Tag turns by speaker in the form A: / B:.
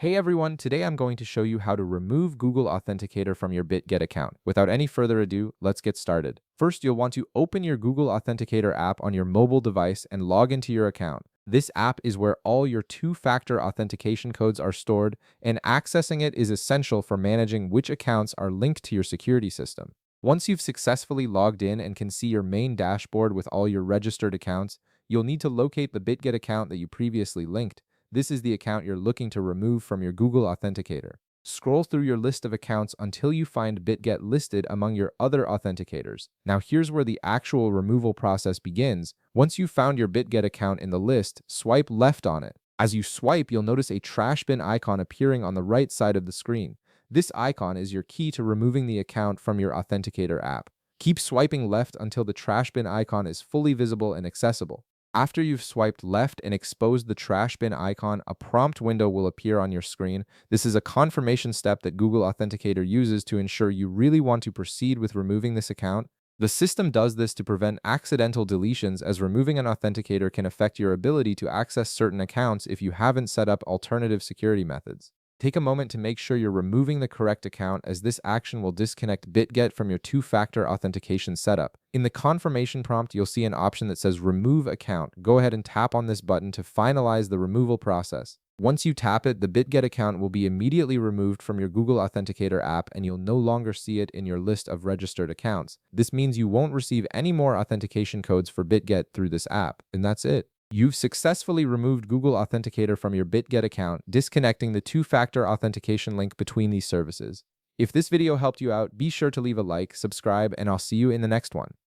A: Hey everyone, today I'm going to show you how to remove Google Authenticator from your Bitget account. Without any further ado, let's get started. First, you'll want to open your Google Authenticator app on your mobile device and log into your account. This app is where all your two-factor authentication codes are stored, and accessing it is essential for managing which accounts are linked to your security system. Once you've successfully logged in and can see your main dashboard with all your registered accounts, you'll need to locate the Bitget account that you previously linked. This is the account you're looking to remove from your Google Authenticator. Scroll through your list of accounts until you find Bitget listed among your other authenticators. Now here's where the actual removal process begins. Once you've found your Bitget account in the list, swipe left on it. As you swipe, you'll notice a trash bin icon appearing on the right side of the screen. This icon is your key to removing the account from your Authenticator app. Keep swiping left until the trash bin icon is fully visible and accessible. After you've swiped left and exposed the trash bin icon, a prompt window will appear on your screen. This is a confirmation step that Google Authenticator uses to ensure you really want to proceed with removing this account. The system does this to prevent accidental deletions, as removing an authenticator can affect your ability to access certain accounts if you haven't set up alternative security methods. Take a moment to make sure you're removing the correct account, as this action will disconnect Bitget from your two-factor authentication setup. In the confirmation prompt, you'll see an option that says Remove Account. Go ahead and tap on this button to finalize the removal process. Once you tap it, the Bitget account will be immediately removed from your Google Authenticator app, and you'll no longer see it in your list of registered accounts. This means you won't receive any more authentication codes for Bitget through this app, and that's it. You've successfully removed Google Authenticator from your Bitget account, disconnecting the two-factor authentication link between these services. If this video helped you out, be sure to leave a like, subscribe, and I'll see you in the next one.